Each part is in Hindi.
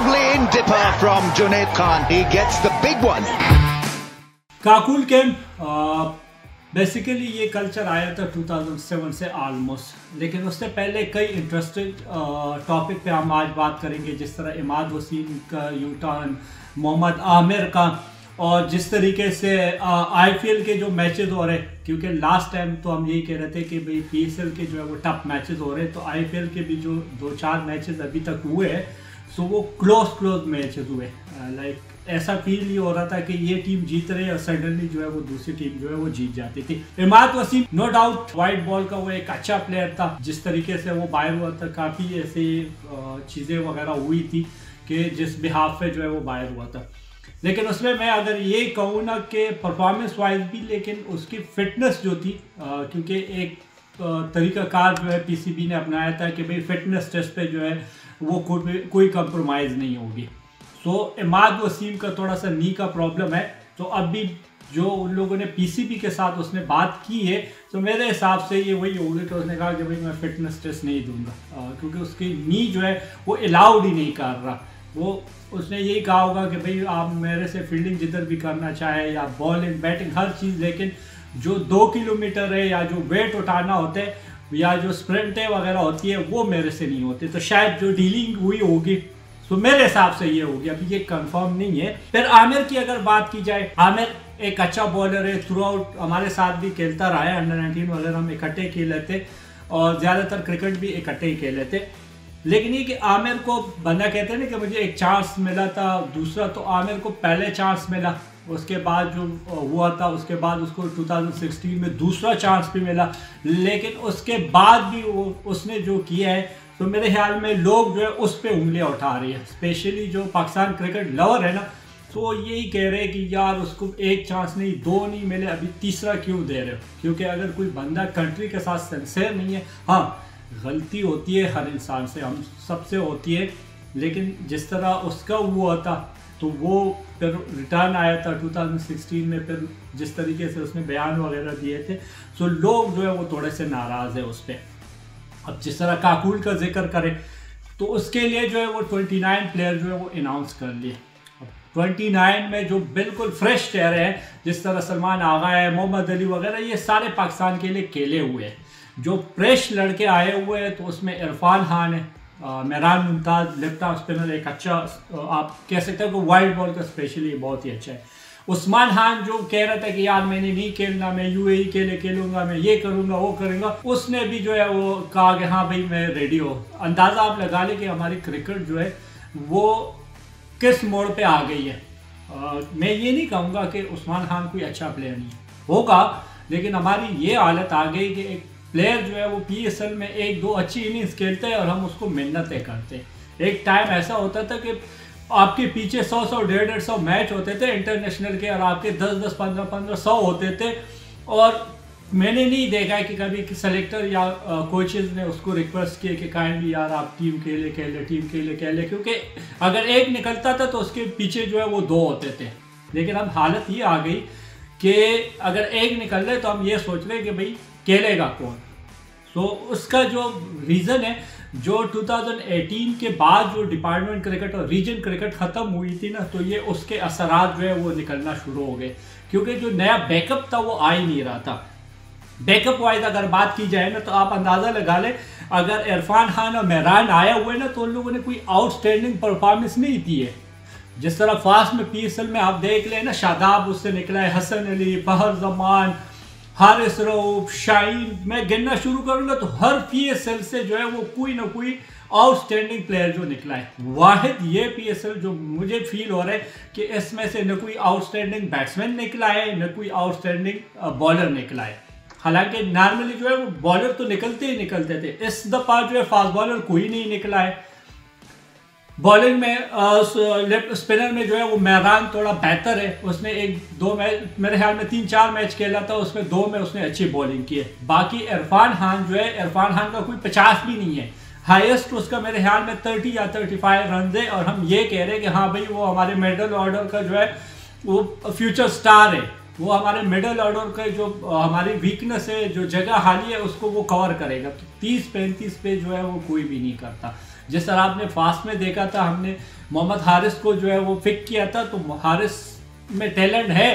Lovely in dipper from Junaid Khan. He gets the big one. Kakul camp basically ये कल्चर आया था 2007 से ऑलमोस्ट, लेकिन उससे पहले कई इंटरेस्टिंग टॉपिक पे हम आज बात करेंगे, जिस तरह इमाद वसीम का यू टर्न, मोहम्मद आमिर का, और जिस तरीके से IPL के जो मैचेस हो रहे, क्योंकि लास्ट टाइम तो हम यही कह रहे थे कि भाई PSL के जो है वो टफ मैचेस हो रहे हैं, तो IPL के भी जो 2-4 मैचेस अभी तक हुए हैं सो वो क्लोज मैचेस हुए। लाइक ऐसा फील ही हो रहा था कि ये टीम जीत रही है और सडनली जो है वो दूसरी टीम जो है वो जीत जाती थी। Imad Wasim no doubt white ball का वो एक अच्छा प्लेयर था, जिस तरीके से वो बाहर हुआ था काफ़ी ऐसी चीज़ें वगैरह हुई थी कि जिस बिहाफ पे जो है वो बाहर हुआ था। लेकिन उसमें मैं अगर ये कहूँ ना कि परफॉर्मेंस वाइज भी, लेकिन उसकी फिटनेस जो थी, क्योंकि एक तरीक़ाकार जो है PCB ने अपनाया था कि भाई फिटनेस टेस्ट पे जो है वो कोई कंप्रोमाइज़ नहीं होगी। तो इमाद वसीम का थोड़ा सा नी का प्रॉब्लम है, तो अब भी जो उन लोगों ने PCB के साथ उसने बात की है, तो मेरे हिसाब से ये वही होगी कि उसने कहा कि भाई मैं फिटनेस टेस्ट नहीं दूंगा, क्योंकि उसकी नी जो है वो अलाउड ही नहीं कर रहा। वो उसने यही कहा होगा कि भाई आप मेरे से फील्डिंग जिधर भी करना चाहे या बॉलिंग बैटिंग हर चीज़, लेकिन जो 2 किलोमीटर है या जो वेट उठाना होता है या जो स्प्रिंटें वगैरह होती है वो मेरे से नहीं होती। तो शायद जो डीलिंग हुई होगी तो मेरे हिसाब से ये होगी, अभी ये कंफर्म नहीं है। फिर आमिर की अगर बात की जाए, आमिर एक अच्छा बॉलर है, थ्रू आउट हमारे साथ भी खेलता रहा है, अंडर 19 वगैरह हम इकट्ठे खेले थे और ज़्यादातर क्रिकेट भी इकट्ठे ही खेले थे। लेकिन ये कि आमिर को बंदा कहते हैं ना कि मुझे एक चांस मिला था, दूसरा तो आमिर को पहले चांस मिला, उसके बाद जो हुआ था उसके बाद उसको 2016 में दूसरा चांस भी मिला, लेकिन उसके बाद भी उसने जो किया है तो मेरे ख्याल में लोग जो है उस पर उंगलियां उठा रही है, स्पेशली जो पाकिस्तान क्रिकेट लवर है ना, तो यही कह रहे हैं कि यार उसको एक चांस नहीं 2 नहीं मिले, अभी तीसरा क्यों दे रहे हो? क्योंकि अगर कोई बंदा कंट्री के साथ सिंसियर नहीं है, हाँ गलती होती है हर इंसान से, हम सबसे होती है, लेकिन जिस तरह उसका हुआ था तो वो फिर रिटर्न आया था 2016 में, फिर जिस तरीके से उसने बयान वगैरह दिए थे, तो लोग जो है वो थोड़े से नाराज़ है उस पर। अब जिस तरह काकुल का जिक्र करें तो उसके लिए जो है वो 29 प्लेयर जो है वो अनाउंस कर लिए। 29 में जो बिल्कुल फ्रेश चेहरे हैं, जिस तरह सलमान आगा है, मोहम्मद अली वगैरह, ये सारे पाकिस्तान के लिए खेले हुए हैं। जो फ्रेश लड़के आए हुए हैं तो उसमें इरफान खान है, Mehran Mumtaz left arm spinner, एक अच्छा आप कह सकते हो कि वाइड बॉल का स्पेशली बहुत ही अच्छा है। उस्मान खान जो कह रहा था कि यार मैंने नहीं खेलना, मैं UAE के लिए खेलूंगा, मैं ये करूंगा वो करूंगा, उसने भी जो है वो कहा कि हाँ भाई मैं रेडी हो। अंदाज़ा आप लगा लें कि हमारी क्रिकेट जो है वो किस मोड़ पे आ गई है। मैं ये नहीं कहूँगा कि उस्मान खान कोई अच्छा प्लेयर नहीं होगा, लेकिन हमारी ये हालत आ गई कि एक प्लेयर जो है वो PSL में 1-2 अच्छी इनिंग्स खेलते हैं और हम उसको मिन्नतें करते हैं। एक टाइम ऐसा होता था कि आपके पीछे 100-100, 150-150 मैच होते थे इंटरनेशनल के, और आपके 10-10, 15-15, 100 होते थे, और मैंने नहीं देखा है कि कभी सेलेक्टर या कोचेज ने उसको रिक्वेस्ट किए कि काइंडली यार आप टीम के लिए खेले, क्योंकि अगर एक निकलता था तो उसके पीछे जो है वो 2 होते थे। लेकिन अब हालत ये आ गई कि अगर एक निकल रहे तो हम ये सोच रहे कि भाई खेलेगा कौन। तो उसका जो रीज़न है, जो 2018 के बाद जो डिपार्टमेंट क्रिकेट और रीजन क्रिकेट ख़त्म हुई थी ना, तो ये उसके असरात जो है वो निकलना शुरू हो गए, क्योंकि जो नया बैकअप था वो आ ही नहीं रहा था। बैकअप वाइज अगर बात की जाए ना तो आप अंदाज़ा लगा लें, अगर इरफान खान और मेहरान आए हुए ना तो उन लोगों ने कोई आउटस्टैंडिंग परफॉर्मेंस नहीं दी है। जिस तरह फास्ट में PSL में आप देख लें ना, शादाब उससे निकला है, हसन अली, फहर जमान, हारिस रऊफ, शाहीन, मैं गिनना शुरू करूंगा तो हर PSL से जो है वो कोई ना कोई आउटस्टैंडिंग प्लेयर जो निकला है। वाहिद ये PSL जो मुझे फील हो रहा है कि इसमें से न कोई आउटस्टैंडिंग बैट्समैन निकला है, न कोई आउटस्टैंडिंग बॉलर निकला है। हालांकि नॉर्मली जो है वो बॉलर तो निकलते ही निकलते थे, इस दफ़ा जो है फास्ट बॉलर कोई नहीं निकला है। बॉलिंग में लेफ्ट स्पिनर में जो है वो मेहरान थोड़ा बेहतर है, उसने 1-2 मैच, मेरे ख्याल में 3-4 मैच खेला था, उसमें 2 में उसने अच्छी बॉलिंग की है। बाकी इरफान खान जो है, इरफान खान का कोई 50 भी नहीं है, हाईएस्ट उसका मेरे ख्याल में 30 या 35 रन है, और हम ये कह रहे हैं कि हाँ भाई वो हमारे मिडल ऑर्डर का जो है वो फ्यूचर स्टार है। वो हमारे मिडल ऑर्डर के जो हमारी वीकनेस है, जो जगह खाली है, उसको वो कवर करेगा। तो 30-35 पे जो है वो कोई भी नहीं करता। जिस तरह आपने फास्ट में देखा था, हमने मोहम्मद हारिस को जो है वो पिक किया था, तो हारिस में टैलेंट है,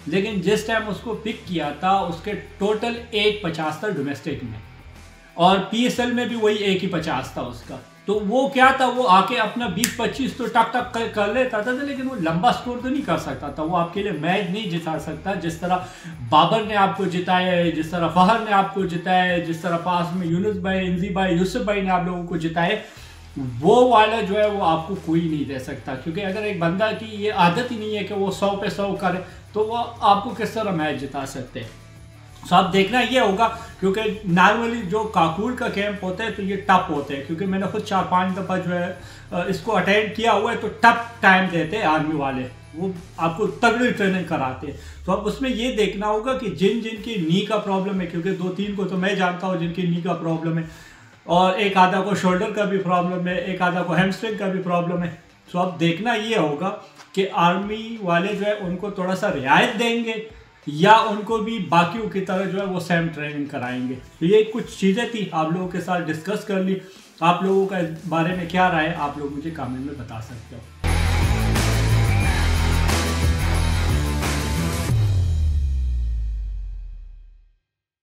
लेकिन जिस टाइम उसको पिक किया था उसके टोटल 1.50 था डोमेस्टिक में, और PSL में भी वही 1.50 था उसका। तो वो क्या था, वो आके अपना 20-25 तो टक टक कर लेता था, लेकिन वो लंबा स्कोर तो नहीं कर सकता था। वो आपके लिए मैच नहीं जिता सकता। जिस तरह बाबर ने आपको जिताया है, जिस तरह फहर ने आपको जिताया है, जिस तरह पास में यूनुस भाई, इंजी भाई, यूसुफ भाई ने आप लोगों को जिताए, वो वाला जो है वो आपको कोई नहीं दे सकता। क्योंकि अगर एक बंदा की ये आदत ही नहीं है कि वो 100 पे 100 करे, तो वो आपको किस तरह मैच जिता सकते हैं। तो आप देखना ये होगा, क्योंकि नॉर्मली जो काकुल का कैंप होता है तो ये टफ होते हैं, क्योंकि मैंने खुद 4-5 दफ़ा जो है इसको अटेंड किया हुआ है। तो टफ टाइम देते हैं आर्मी वाले, वो आपको तगड़ी ट्रेनिंग कराते हैं। तो अब उसमें ये देखना होगा कि जिन की नी का प्रॉब्लम है, क्योंकि 2-3 को तो मैं जानता हूँ जिनकी नी का प्रॉब्लम है, और एक आधा को शोल्डर का भी प्रॉब्लम है, एक आधा को हैमस्ट्रिंग का भी प्रॉब्लम है। तो अब देखना ये होगा कि आर्मी वाले जो है उनको थोड़ा सा रियायत देंगे, या उनको भी बाकियों की तरह जो है वो सेम ट्रेनिंग कराएंगे। तो ये कुछ चीज़ें थी, आप लोगों के साथ डिस्कस कर ली। आप लोगों का इस बारे में क्या राय है, आप लोग मुझे कमेंट में बता सकते हो।